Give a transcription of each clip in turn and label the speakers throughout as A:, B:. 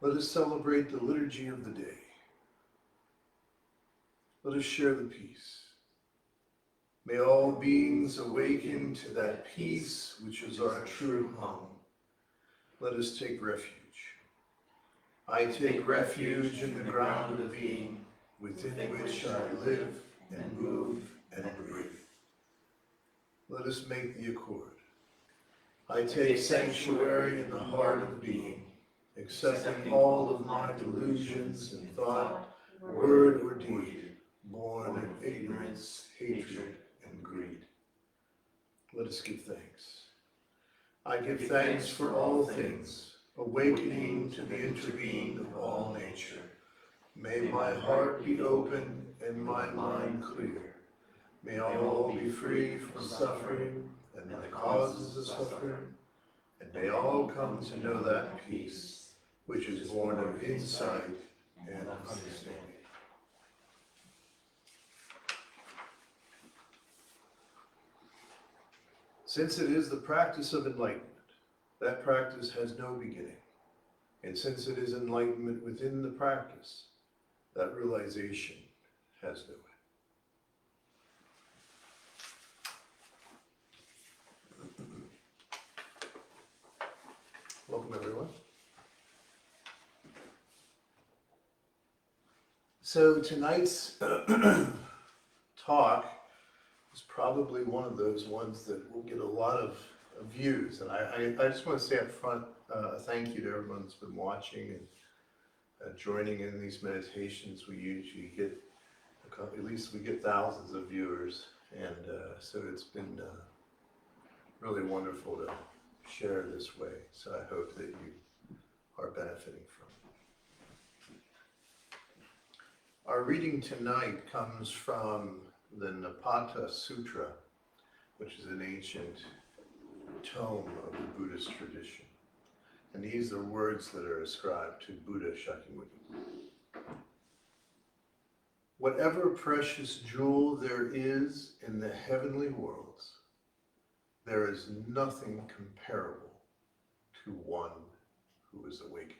A: Let us celebrate the liturgy of the day. Let us share the peace. May all beings awaken to that peace which is our true home. Let us take refuge. I take refuge in the ground of being, within which I live and move and breathe. Let us make the accord. I take sanctuary in the heart of being, accepting all of my delusions in thought, word, or deed, born of ignorance, hatred, and greed. Let us give thanks. I give thanks for all things, awakening to the interbeing of all nature. May my heart be open and my mind clear. May all be free from suffering and the causes of suffering, and may all come to know that peace, which is born of insight and understanding. Since it is the practice of enlightenment, that practice has no beginning. And since it is enlightenment within the practice, that realization has no end. Welcome, everyone. So tonight's talk is probably one of those ones that will get a lot of views. And I just want to say up front, thank you to everyone that's been watching and joining in these meditations. We usually get, at least we get thousands of viewers. And so it's been really wonderful to share this way. So I hope that you are benefiting from it. Our reading tonight comes from the Napata Sutra, which is an ancient tome of the Buddhist tradition. And these are words that are ascribed to Buddha Shakyamuni. Whatever precious jewel there is in the heavenly worlds, there is nothing comparable to one who is awakened.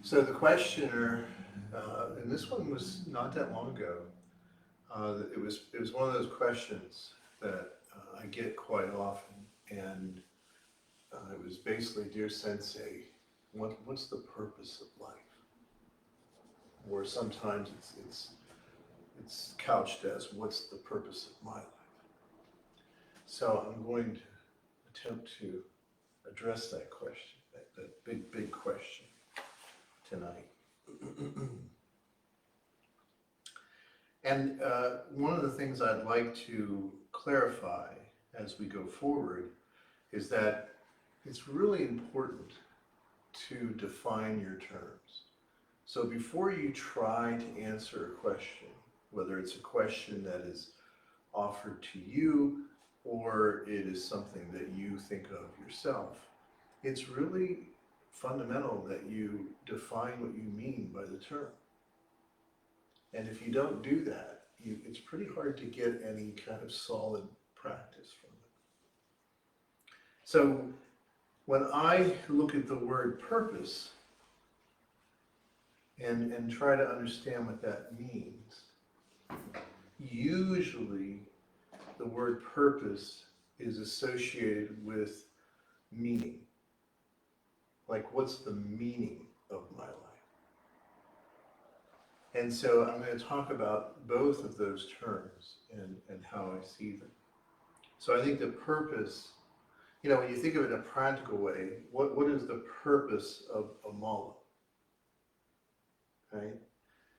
A: So the questioner, and this one was not that long ago, it was one of those questions that I get quite often, and it was basically, dear Sensei, what's the purpose of life? Or sometimes it's couched as, what's the purpose of my life? So I'm going to attempt to address that question, that big question tonight. And one of the things I'd like to clarify as we go forward is that it's really important to define your terms. So before you try to answer a question, whether it's a question that is offered to you or it is something that you think of yourself, it's really fundamental that you define what you mean by the term. And if you don't do that, it's pretty hard to get any kind of solid practice from it. So when I look at the word purpose and try to understand what that means, usually the word purpose is associated with meaning. Like, what's the meaning of my life? And so I'm going to talk about both of those terms and how I see them. So I think the purpose, when you think of it in a practical way, what is the purpose of a mala? Right?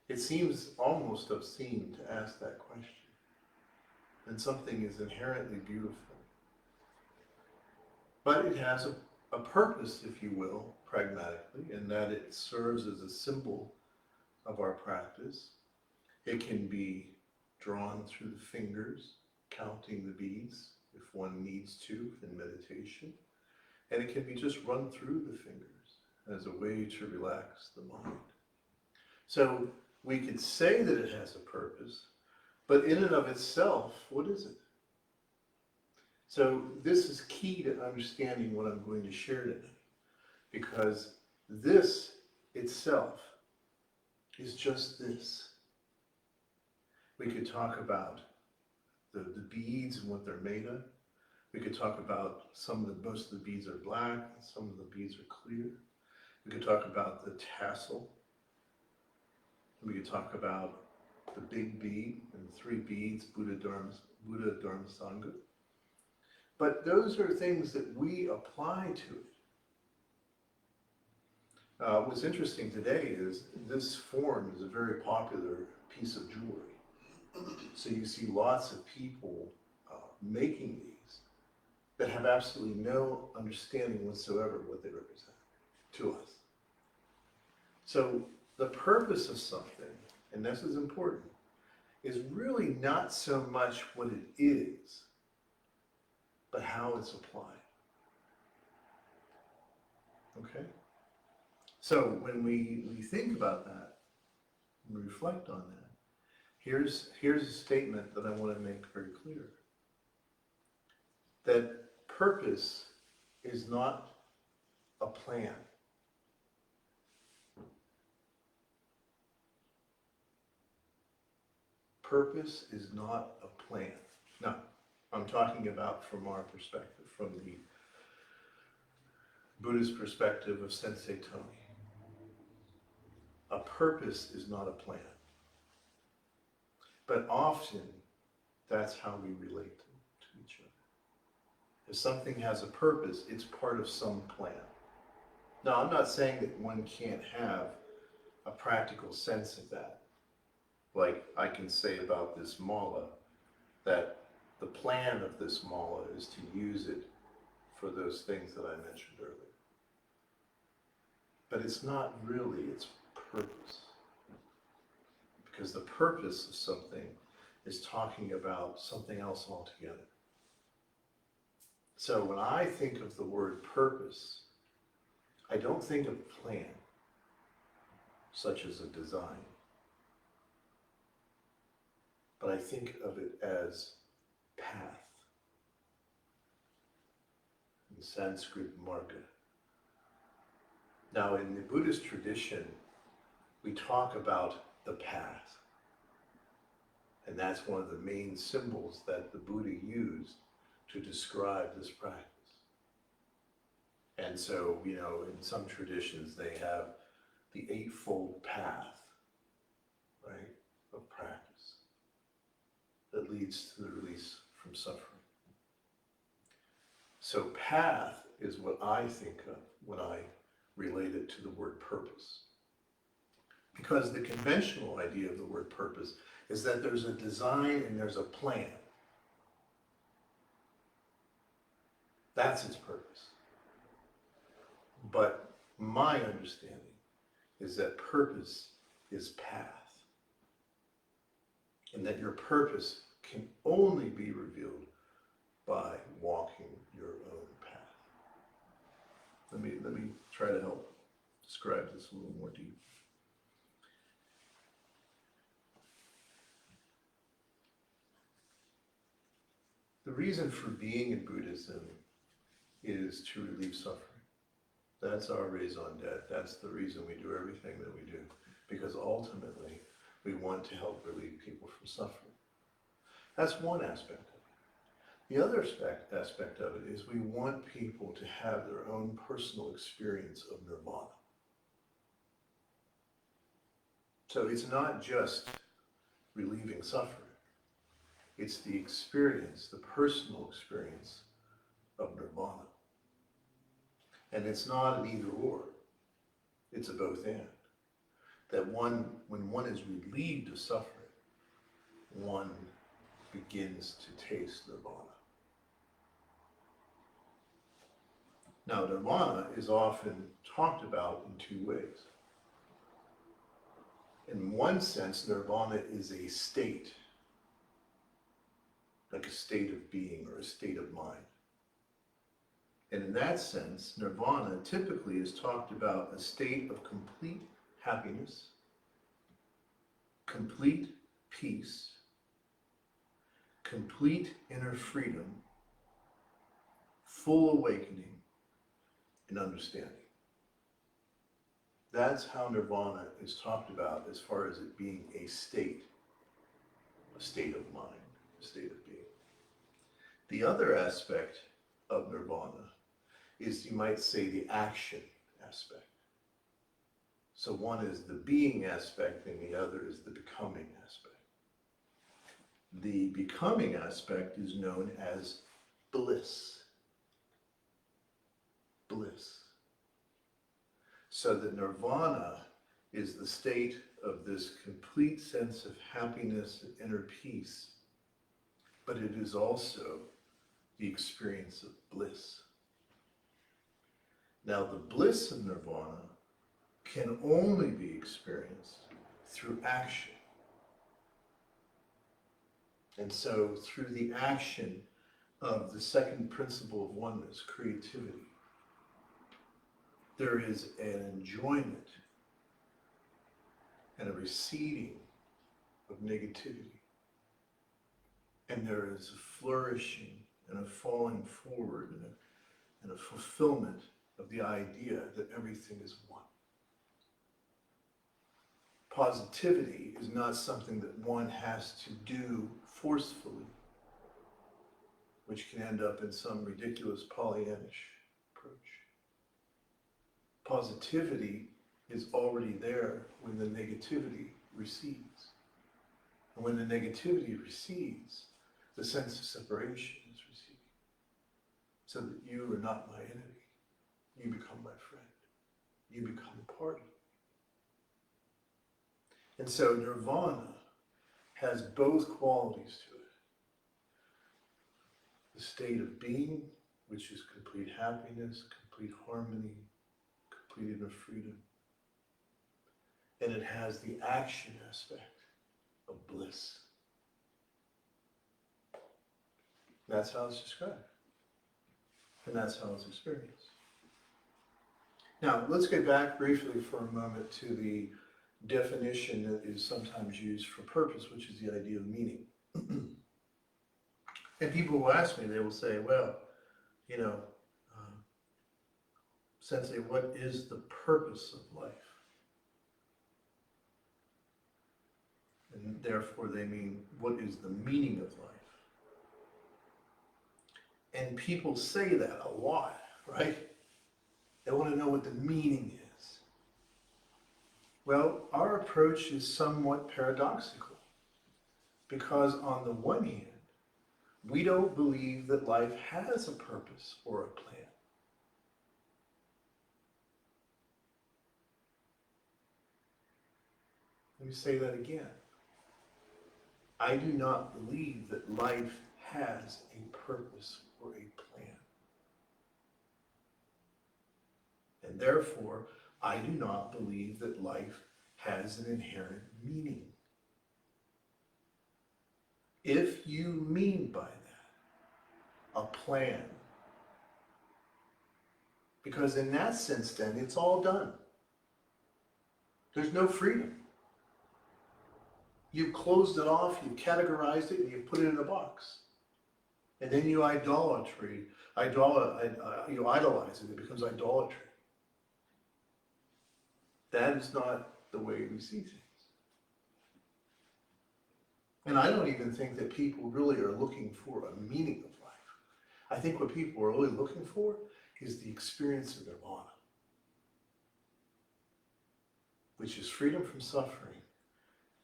A: It seems almost obscene to ask that question. And something is inherently beautiful. But it has a purpose, if you will, pragmatically, in that it serves as a symbol of our practice. It can be drawn through the fingers, counting the beads, if one needs to in meditation. And it can be just run through the fingers as a way to relax the mind. So we could say that it has a purpose, but in and of itself, what is it? So this is key to understanding what I'm going to share today, because this itself is just this. We could talk about the beads and what they're made of. We could talk about most of the beads are black, some of the beads are clear. We could talk about the tassel. We could talk about the big bead and the 3 beads, Buddhadharma, Sangha. But those are things that we apply to it. What's interesting today is this form is a very popular piece of jewelry. So you see lots of people making these that have absolutely no understanding whatsoever what they represent to us. So the purpose of something, and this is important, is really not so much what it is, but how it's applied. Okay? So when we think about that, and we reflect on that, here's a statement that I want to make very clear. That purpose is not a plan. Purpose is not a plan. Now, I'm talking about from our perspective, from the Buddhist perspective of Sensei Tony. A purpose is not a plan. But often, that's how we relate to each other. If something has a purpose, it's part of some plan. Now, I'm not saying that one can't have a practical sense of that. Like I can say about this mala, that the plan of this mala is to use it for those things that I mentioned earlier. But it's not really its purpose. Because the purpose of something is talking about something else altogether. So when I think of the word purpose, I don't think of plan, such as a design. But I think of it as path. In Sanskrit, marga. Now in the Buddhist tradition, we talk about the path. And that's one of the main symbols that the Buddha used to describe this practice. And so, in some traditions they have the eightfold path, right, of practice that leads to the release from suffering. So path is what I think of when I relate it to the word purpose. Because the conventional idea of the word purpose is that there's a design and there's a plan. That's its purpose. But my understanding is that purpose is path. And that your purpose can only be revealed by walking your own path. Let me try to help describe this a little more deeply. The reason for being in Buddhism is to relieve suffering. That's our raison d'etre. That's the reason we do everything that we do. Because ultimately, we want to help relieve people from suffering. That's one aspect of it. The other aspect of it is we want people to have their own personal experience of nirvana. So it's not just relieving suffering. It's the experience, the personal experience of nirvana. And it's not an either or. It's a both and. That when one is relieved of suffering, one begins to taste nirvana. Now, nirvana is often talked about in two ways. In one sense, nirvana is a state. like a state of being or a state of mind. And in that sense, nirvana typically is talked about a state of complete happiness, complete peace, complete inner freedom, full awakening, and understanding. That's how nirvana is talked about as far as it being a state of mind, a state of being. The other aspect of nirvana is, you might say, the action aspect. So one is the being aspect and the other is the becoming aspect. The becoming aspect is known as bliss. Bliss. So that nirvana is the state of this complete sense of happiness and inner peace, but it is also the experience of bliss. Now, the bliss of nirvana can only be experienced through action. And so, through the action of the second principle of oneness, creativity, there is an enjoyment and a receding of negativity. And there is a flourishing and a falling forward and a fulfillment of the idea that everything is one. Positivity is not something that one has to do forcefully, which can end up in some ridiculous Pollyannish approach. Positivity is already there when the negativity recedes. And when the negativity recedes, the sense of separation is receding. So that you are not my enemy. You become my friend. You become a party. And so nirvana has both qualities to it. The state of being, which is complete happiness, complete harmony, complete inner freedom. And it has the action aspect of bliss. That's how it's described. And that's how it's experienced. Now, let's get back briefly for a moment to the definition that is sometimes used for purpose, which is the idea of meaning. And people will ask me, they will say, well, Sensei, what is the purpose of life? And therefore they mean, what is the meaning of life? And people say that a lot, right? They want to know what the meaning is. Well, our approach is somewhat paradoxical, because on the one hand, we don't believe that life has a purpose or a plan. Let me say that again. I do not believe that life has a purpose or a plan. And therefore, I do not believe that life has an inherent meaning. If you mean by that a plan, because in that sense then it's all done. There's no freedom. You've closed it off, you've categorized it, and you've put it in a box. And then you idolize it, it becomes idolatry. That is not the way we see things. And I don't even think that people really are looking for a meaning of life. I think what people are really looking for is the experience of nirvana, which is freedom from suffering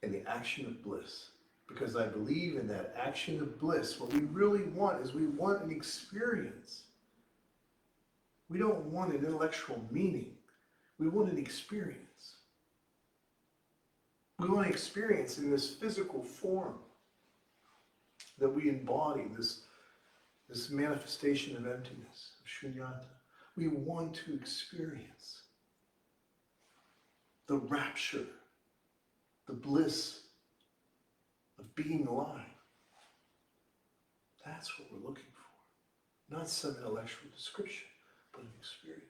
A: and the action of bliss. Because I believe in that action of bliss. What we really want is we want an experience. We don't want an intellectual meaning. We want an experience. We want an experience in this physical form that we embody, this manifestation of emptiness, of shunyata. We want to experience the rapture, the bliss of being alive. That's what we're looking for. Not some intellectual description, but an experience.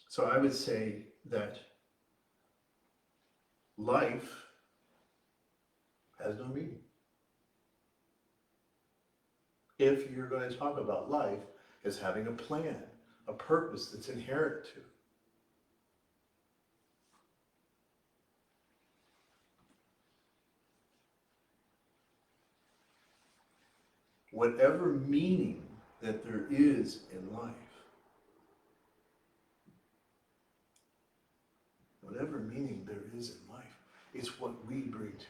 A: So I would say that life has no meaning. If you're going to talk about life as having a plan, a purpose that's inherent to it. Whatever meaning that there is in life, whatever meaning there is in life, it's what we bring to it.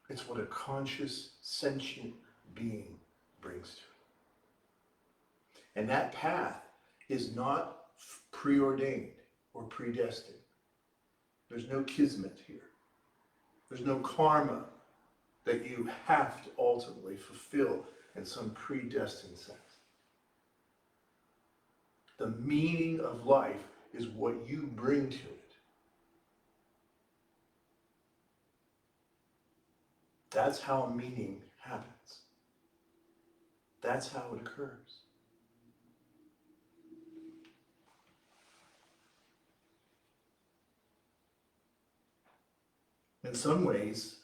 A: It's what a conscious, sentient being brings to it. And that path is not preordained or predestined. There's no kismet here. There's no karma that you have to ultimately fulfill in some predestined sense. The meaning of life is what you bring to it. That's how meaning happens. That's how it occurs. In some ways,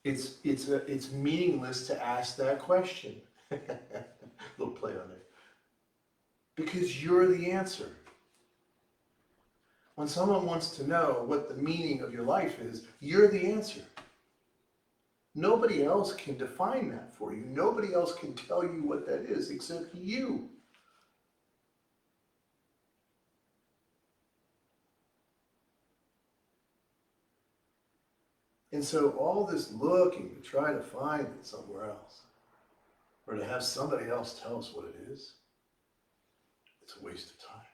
A: it's meaningless to ask that question. Little play on it. Because you're the answer. When someone wants to know what the meaning of your life is, you're the answer. Nobody else can define that for you. Nobody else can tell you what that is except you. And so all this looking to try to find it somewhere else, or to have somebody else tell us what it is, it's a waste of time.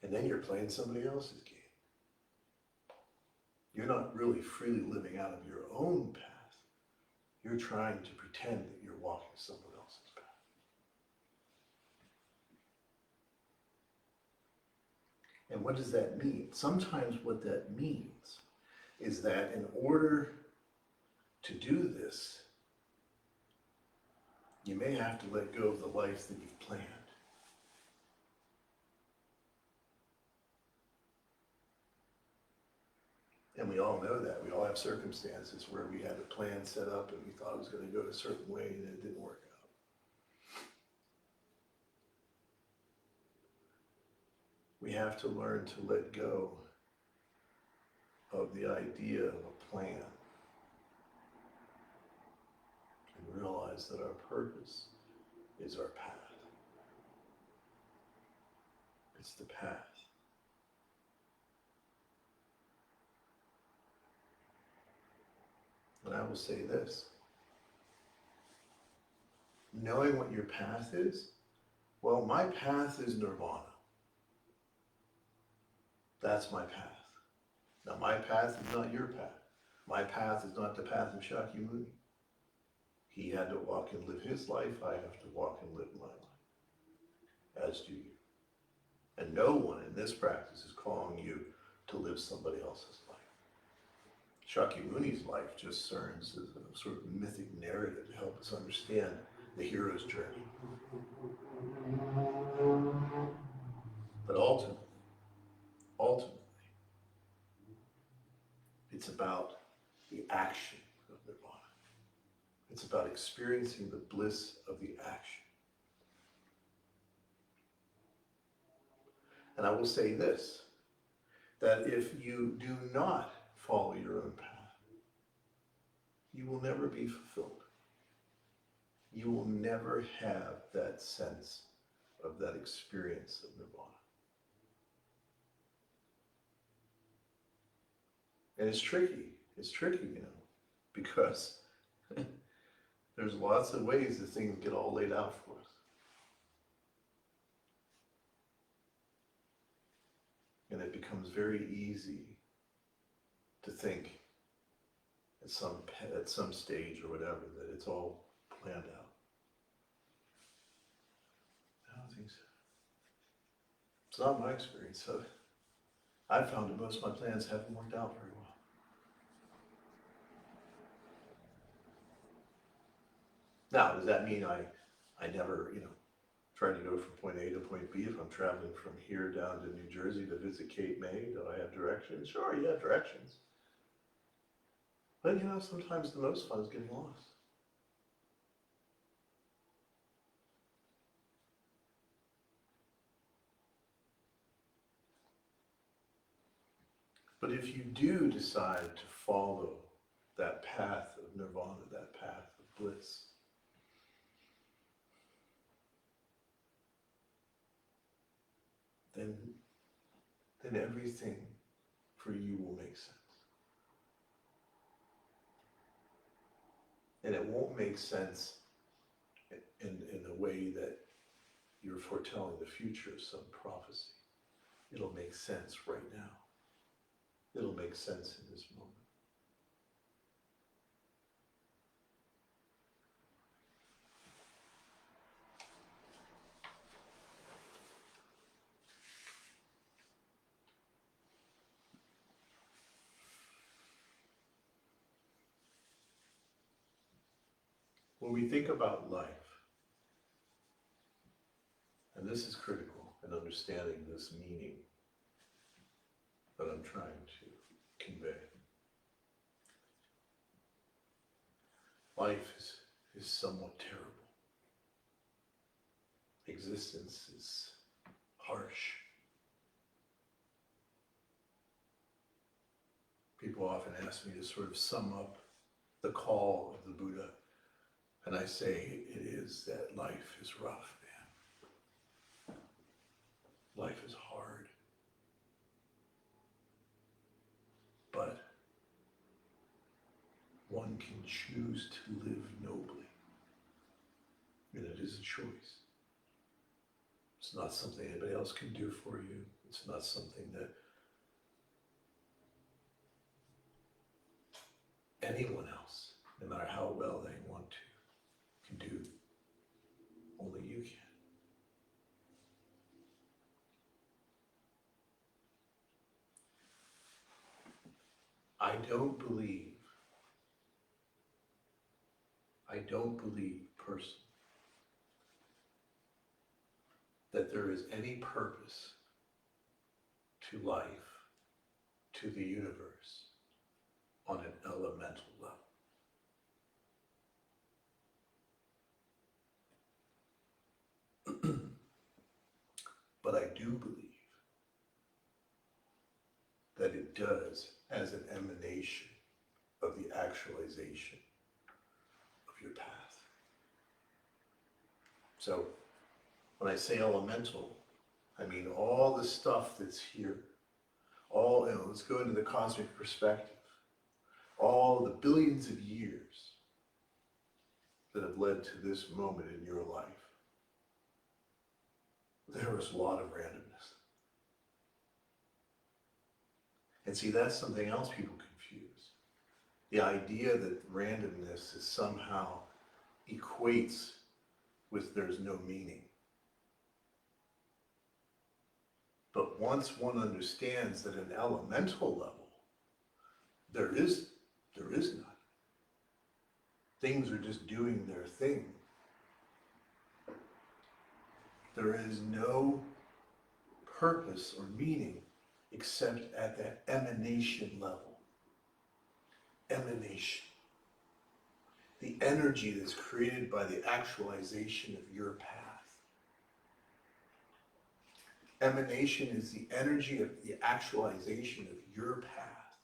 A: And then you're playing somebody else's game. You're not really freely living out of your own path. You're trying to pretend that you're walking someone else's path. And what does that mean? Sometimes what that means is that in order to do this, you may have to let go of the life that you've planned. And we all know that. We all have circumstances where we had a plan set up and we thought it was going to go a certain way and it didn't work out. We have to learn to let go of the idea of a plan and realize that our purpose is our path. It's the path. And I will say this, knowing what your path is, well, my path is nirvana. That's my path. Now, my path is not your path. My path is not the path of Shakyamuni. He had to walk and live his life. I have to walk and live my life, as do you. And no one in this practice is calling you to live somebody else's life. Shakyamuni's life just serves as a sort of mythic narrative to help us understand the hero's journey. But ultimately, it's about the action of nirvana. It's about experiencing the bliss of the action. And I will say this, that if you do not follow your own path, you will never be fulfilled. You will never have that sense of that experience of nirvana. And it's tricky, because there's lots of ways that things get all laid out for us. And it becomes very easy to think at some stage or whatever that it's all planned out. I don't think so. It's not my experience of it. I've found that most of my plans haven't worked out very well. Now, does that mean I never, try to go from point A to point B? If I'm traveling from here down to New Jersey to visit Cape May, do I have directions? Sure, you have directions. But sometimes the most fun is getting lost. But if you do decide to follow that path of nirvana, that path of bliss, then everything for you will make sense. And it won't make sense in a way that you're foretelling the future of some prophecy. It'll make sense right now. It'll make sense in this moment. When we think about life, and this is critical in understanding this meaning that I'm trying to convey. Life is somewhat terrible. Existence is harsh. People often ask me to sort of sum up the call of the Buddha, and I say it is that life is rough, man. Life is hard. But one can choose to live nobly. And it is a choice. It's not something anybody else can do for you. It's not something that anyone else, no matter how well they want to, can do. Only you can. I don't believe personally that there is any purpose to life, to the universe, on an elemental level. But I do believe that it does as an emanation of the actualization of your path. So when I say elemental, I mean all the stuff that's here. All, let's go into the cosmic perspective. All the billions of years that have led to this moment in your life. There was a lot of randomness. And see, that's something else people confuse. The idea that randomness is somehow equates with there's no meaning. But once one understands that at an elemental level, there is none. Things are just doing their thing. There is no purpose or meaning except at that emanation level. Emanation. The energy that's created by the actualization of your path. Emanation is the energy of the actualization of your path.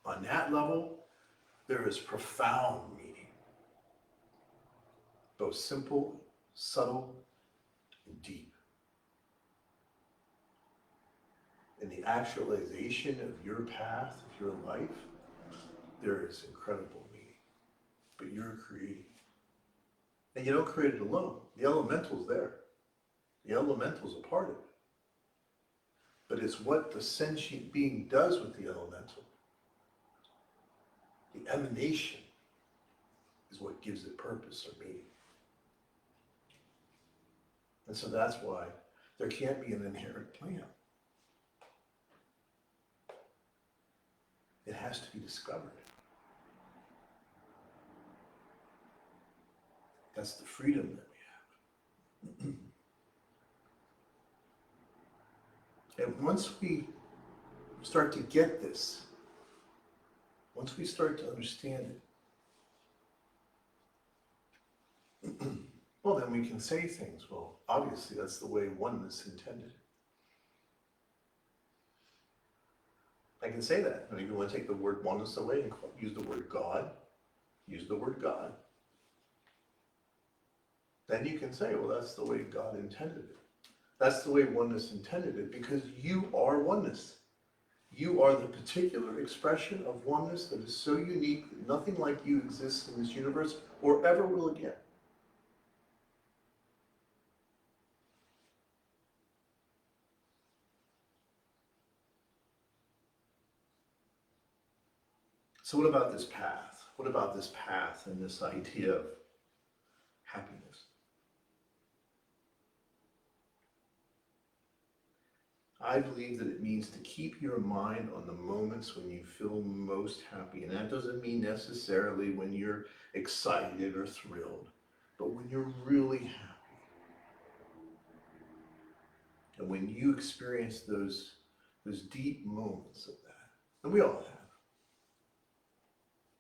A: On that level, there is profound meaning. Both simple, subtle, and deep. In the actualization of your path, of your life, there is incredible meaning. But you're creating. And you don't create it alone. The elemental's there. The elemental's a part of it. But it's what the sentient being does with the elemental. The emanation is what gives it purpose or meaning. And so that's why there can't be an inherent plan. It has to be discovered. That's the freedom that we have. And once we start to get this, once we start to understand it, well, then we can say things. Well, obviously, that's the way oneness intended it. I can say that. And if you want to take the word oneness away and use the word God, use the word God. Then you can say, well, that's the way God intended it. That's the way oneness intended it, because you are oneness. You are the particular expression of oneness that is so unique that nothing like you exists in this universe or ever will again. So what about this path? What about this path and this idea of happiness? I believe that it means to keep your mind on the moments when you feel most happy. And that doesn't mean necessarily when you're excited or thrilled, but when you're really happy. And when you experience those deep moments of that, and we all have.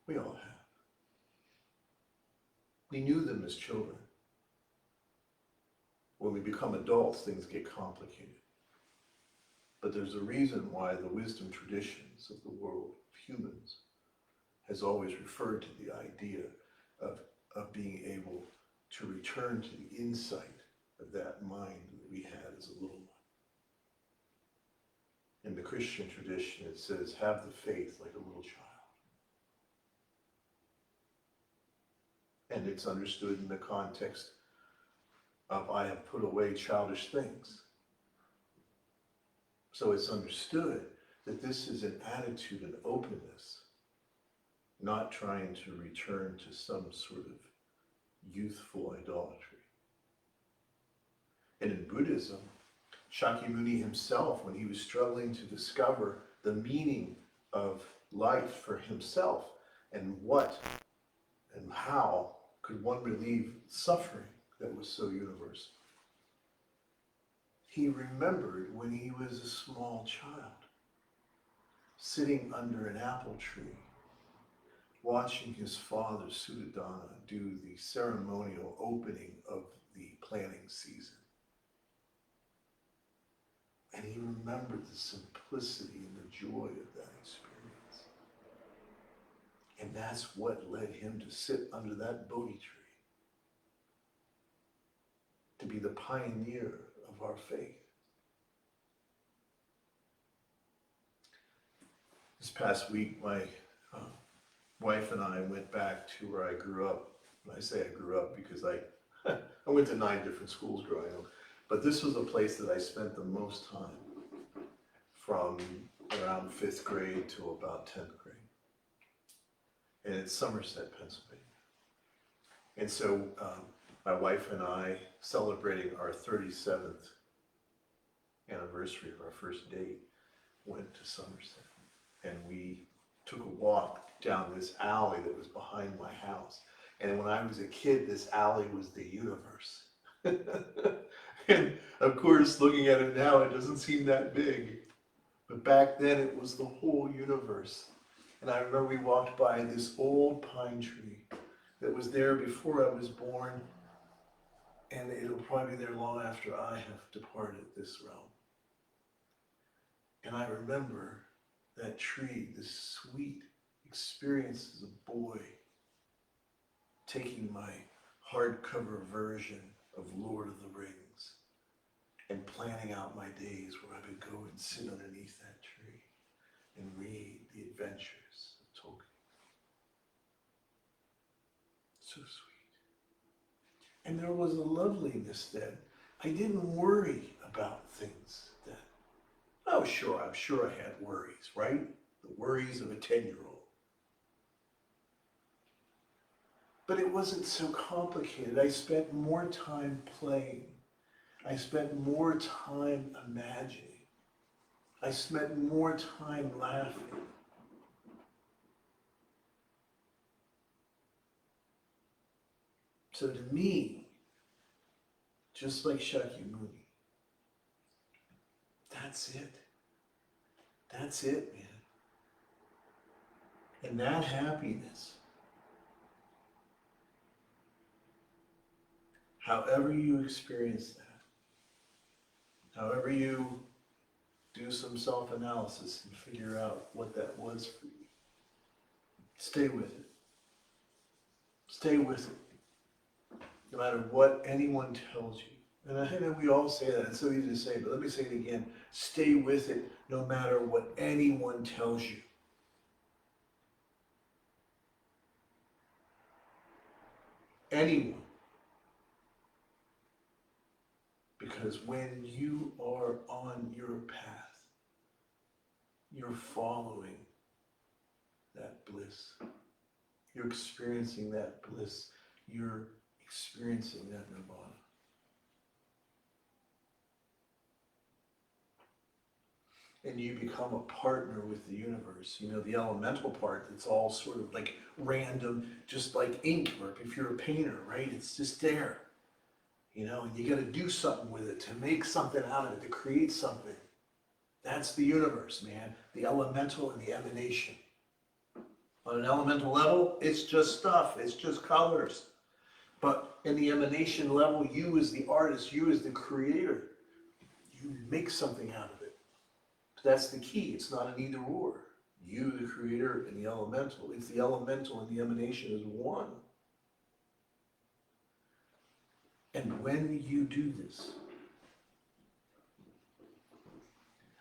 A: We all have. We knew them as children. When we become adults, things get complicated. But there's a reason why the wisdom traditions of the world of humans has always referred to the idea of being able to return to the insight of that mind that we had as a little one. In the Christian tradition, it says, have the faith like a little child. And it's understood in the context of I have put away childish things. So it's understood that this is an attitude of openness, not trying to return to some sort of youthful idolatry. And in Buddhism, Shakyamuni himself, when he was struggling to discover the meaning of life for himself and what and how could one relieve suffering that was so universal, he remembered when he was a small child, sitting under an apple tree, watching his father, Suddhodana, do the ceremonial opening of the planting season. And he remembered the simplicity and the joy of that experience. And that's what led him to sit under that Bodhi tree, to be the pioneer of our faith. This past week, my wife and I went back to where I grew up. And I say I grew up because I went to 9 different schools growing up. But this was a place that I spent the most time, from around 5th grade to about 10th grade. And it's Somerset, Pennsylvania. And so my wife and I, celebrating our 37th anniversary of our first date, went to Somerset. And we took a walk down this alley that was behind my house. And when I was a kid, this alley was the universe. And of course, looking at it now, it doesn't seem that big. But back then, it was the whole universe. And I remember we walked by this old pine tree that was there before I was born. And it'll probably be there long after I have departed this realm. And I remember that tree, this sweet experience as a boy, taking my hardcover version of Lord of the Rings and planning out my days where I would go and sit underneath that tree and read the adventures of Tolkien. So sweet. And there was a loveliness then. I didn't worry about things then. Oh, sure, I'm sure I had worries, right? The worries of a 10-year-old. But it wasn't so complicated. I spent more time playing. I spent more time imagining. I spent more time laughing. So to me, just like Shakyamuni, that's it. That's it, man. And that happiness, however you experience that, however you do some self-analysis and figure out what that was for you, stay with it. Stay with it. No matter what anyone tells you. And I know we all say that, it's so easy to say, but let me say it again. Stay with it no matter what anyone tells you. Anyone. Because when you are on your path, you're following that bliss. You're experiencing that bliss. You're experiencing that nirvana. And you become a partner with the universe. You know, the elemental part, it's all sort of like random, just like ink, or if you're a painter, right? It's just there. You know, and you got to do something with it to make something out of it, to create something. That's the universe, man. The elemental and the emanation. On an elemental level, it's just stuff. It's just colors. But in the emanation level, you as the artist, you as the creator, you make something out of it. That's the key. It's not an either or. You, the creator, and the elemental. It's the elemental and the emanation is one. And when you do this,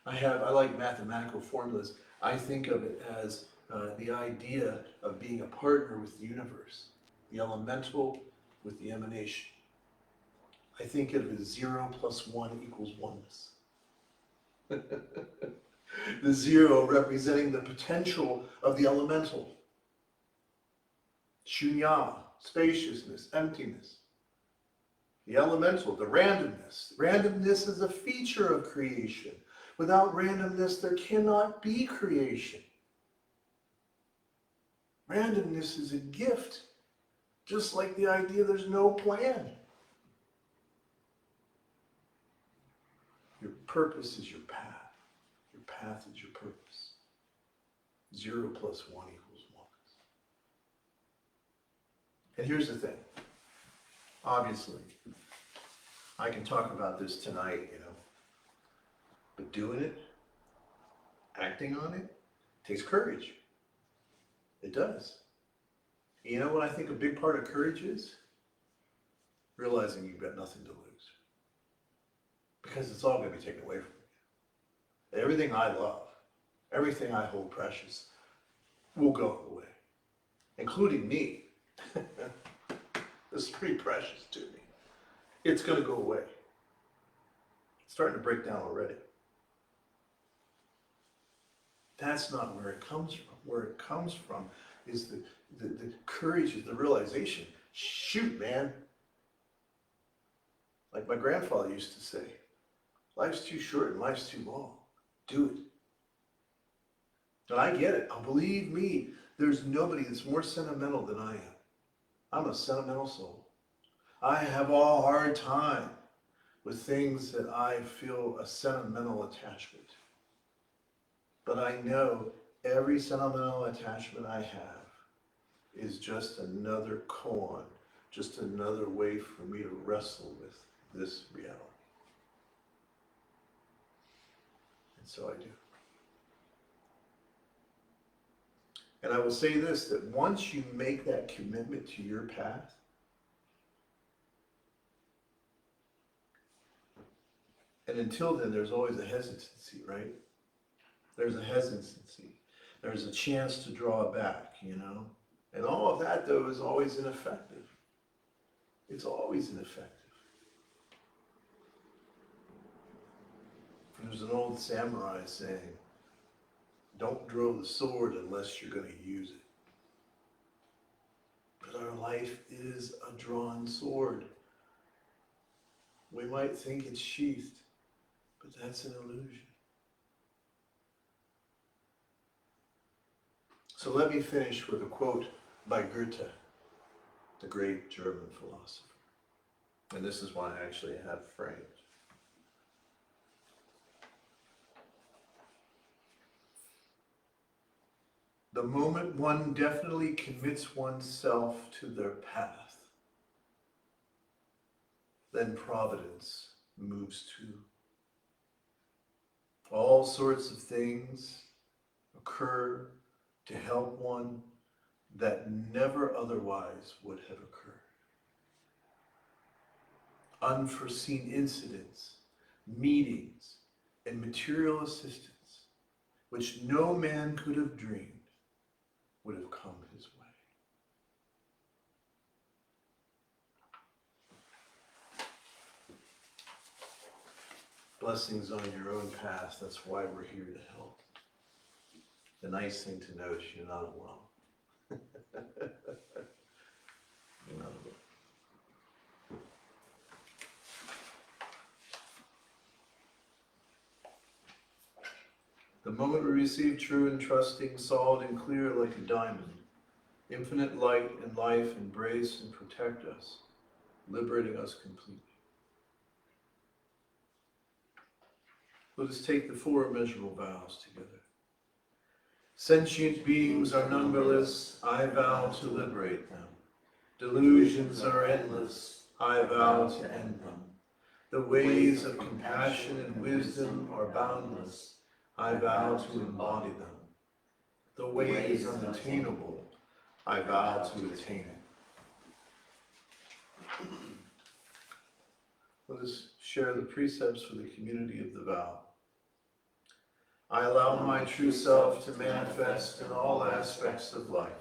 A: I like mathematical formulas. I think of it as the idea of being a partner with the universe, the elemental with the emanation. I think of it as 0 + 1 = oneness. The 0 representing the potential of the elemental. Shunya, spaciousness, emptiness. The elemental, the randomness. Randomness is a feature of creation. Without randomness, there cannot be creation. Randomness is a gift, just like the idea there's no plan. Your purpose is your path. Your path is your purpose. 0 + 1 = 1. And here's the thing. Obviously, I can talk about this tonight, you know, but doing it, acting on it, takes courage. It does. You know what I think a big part of courage is? Realizing you've got nothing to lose. Because it's all going to be taken away from you. Everything I love, everything I hold precious, will go away. Including me. This is pretty precious to me. It's going to go away. It's starting to break down already. That's not where it comes from. Where it comes from is the courage, is the realization. Shoot, man. Like my grandfather used to say, life's too short and life's too long. Do it. And I get it. Believe me, there's nobody that's more sentimental than I am. I'm a sentimental soul. I have a hard time with things that I feel a sentimental attachment. But I know every sentimental attachment I have is just another koan, just another way for me to wrestle with this reality. And so I do. And I will say this, that once you make that commitment to your path, and until then, there's always a hesitancy, right? There's a hesitancy. There's a chance to draw back, you know? And all of that, though, is always ineffective. It's always ineffective. There's an old samurai saying, don't draw the sword unless you're going to use it. But our life is a drawn sword. We might think it's sheathed, but that's an illusion. So let me finish with a quote by Goethe. the great German philosopher. And this is why I actually have framed. The moment one definitely commits oneself to their path, then providence moves too. All sorts of things occur to help one that never otherwise would have occurred. Unforeseen incidents, meetings, and material assistance, which no man could have dreamed, would have come his way. Blessings on your own path. That's why we're here to help. The nice thing to know is you're not alone. You're not alone. The moment we receive true and trusting, solid and clear like a diamond, infinite light and life embrace and protect us, liberating us completely. Let us take the four immeasurable vows together. Sentient beings are numberless, I vow to liberate them. Delusions are endless, I vow to end them. The ways of compassion and wisdom are boundless, I vow to embody them. The way is unattainable, I vow to attain it. Let us share the precepts for the community of the vow. I allow my true self to manifest in all aspects of life.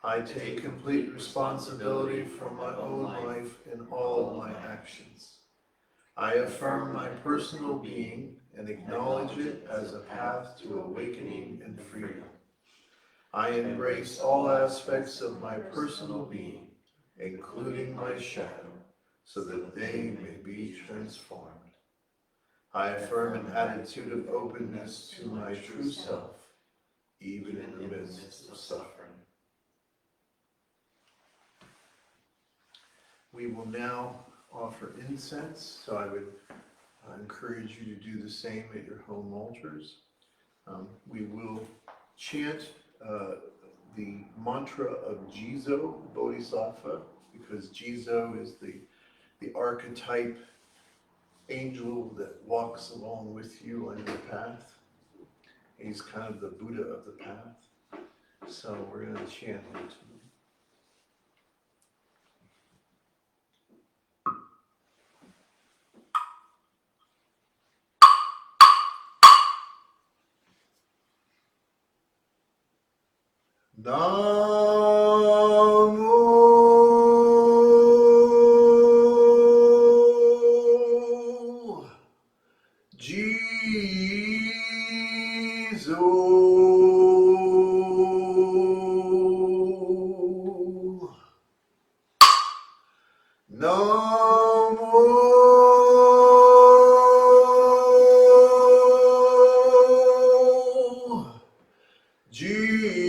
A: I take complete responsibility for my own life in all my actions. I affirm my personal being and acknowledge it as a path to awakening and freedom. I embrace all aspects of my personal being, including my shadow, so that they may be transformed. I affirm an attitude of openness to my true self, even in the midst of suffering. We will now offer incense, so I would encourage you to do the same at your home altars. We will chant the mantra of Jizo Bodhisattva, because Jizo is the archetype angel that walks along with you on your path. He's kind of the Buddha of the path. So we're going to chant him tonight. Namo Jizo. Namo Jizo.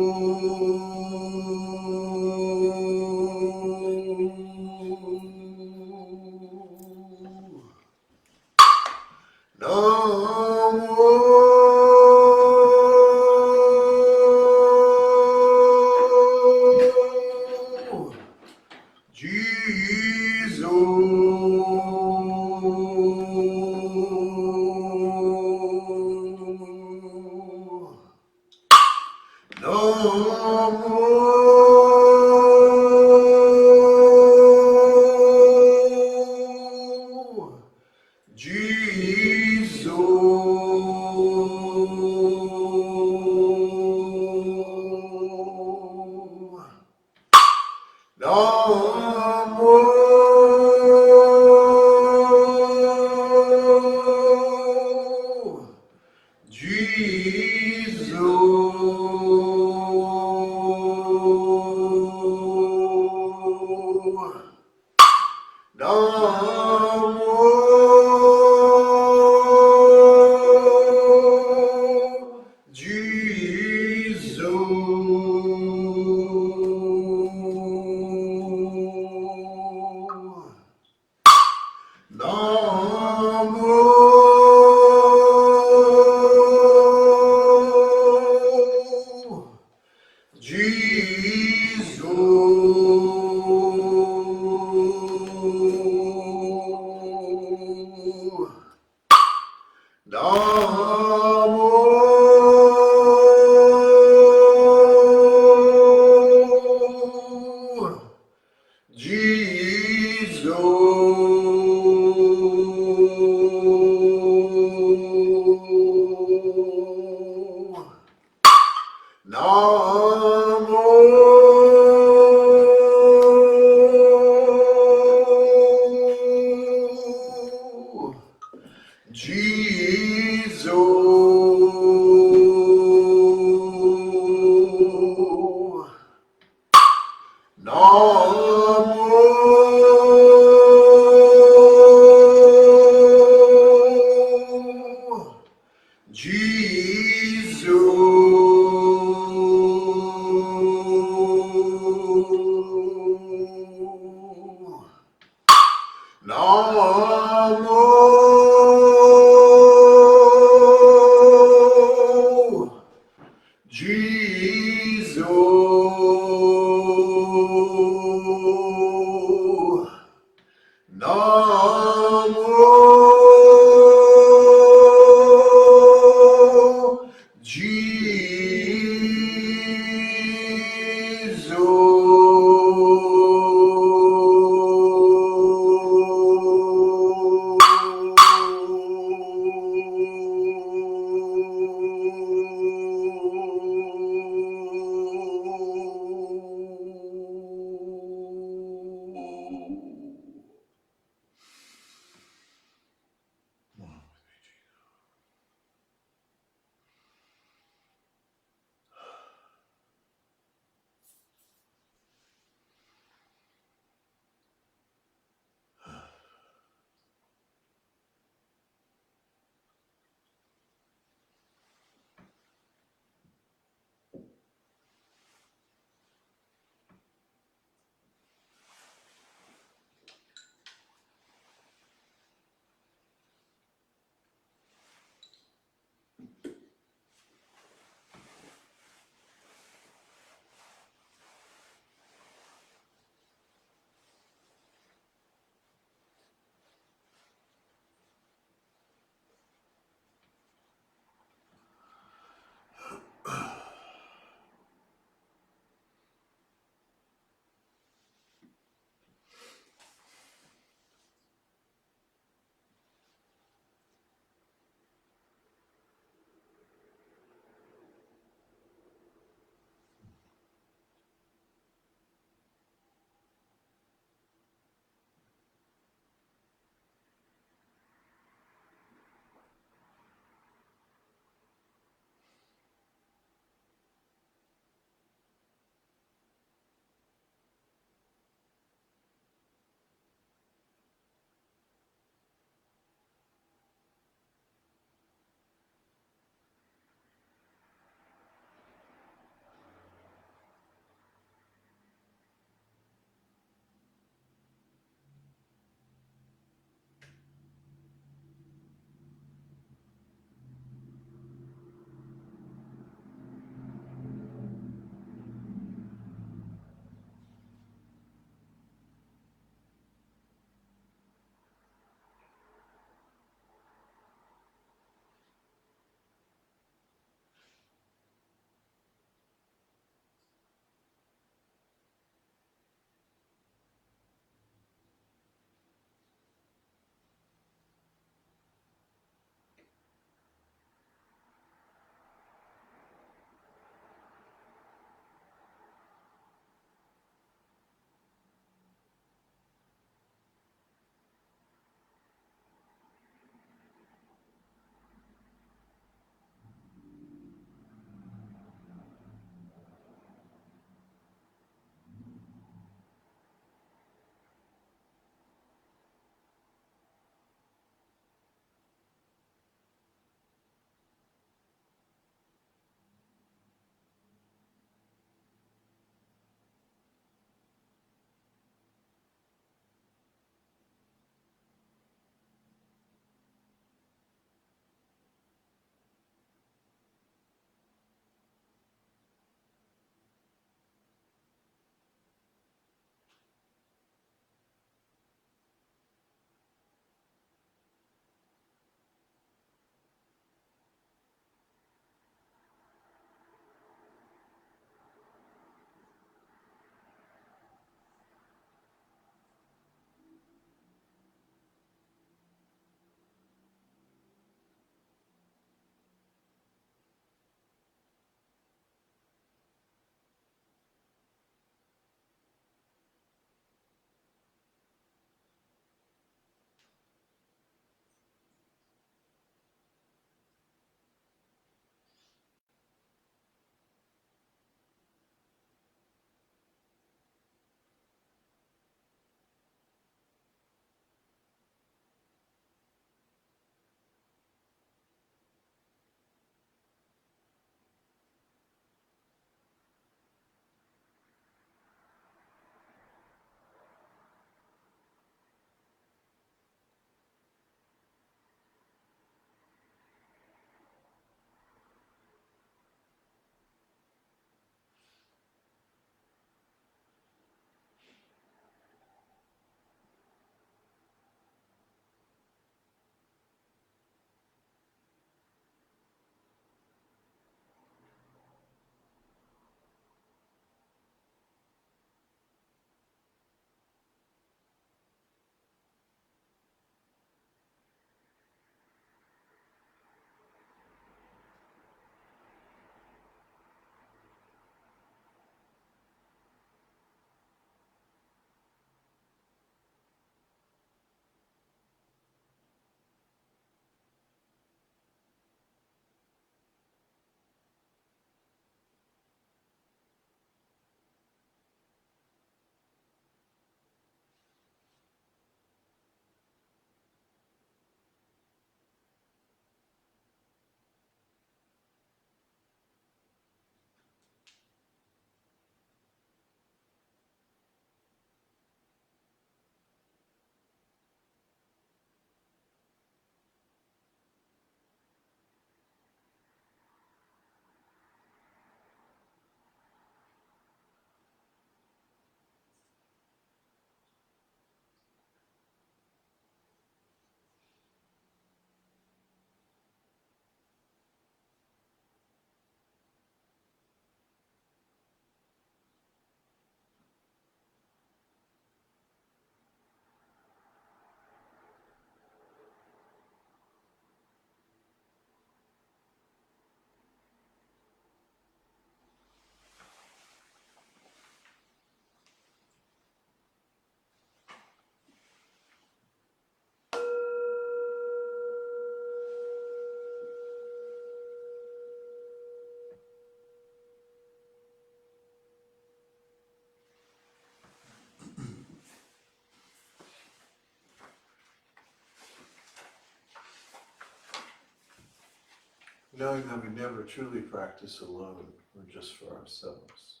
A: knowing that we never truly practice alone or just for ourselves,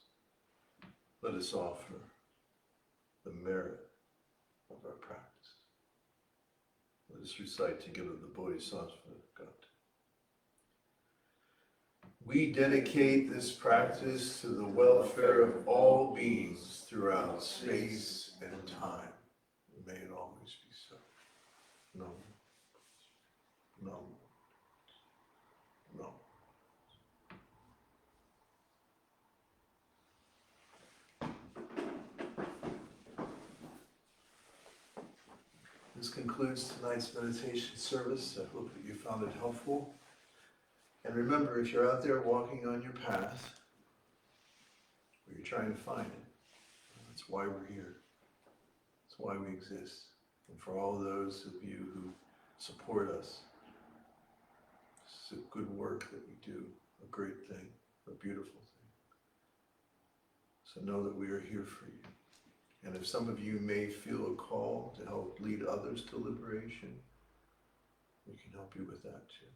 A: let us offer the merit of our practice. Let us recite together the Bodhisattva Gata. We dedicate this practice to the welfare of all beings throughout space and time. May it always be so. No. No. No. This concludes tonight's meditation service. I hope that you found it helpful. And remember, if you're out there walking on your path, or you're trying to find it, that's why we're here. That's why we exist. And for all those of you who support us, it's a good work that we do, a great thing, a beautiful thing. So know that we are here for you. And if some of you may feel a call to help lead others to liberation, we can help you with that too.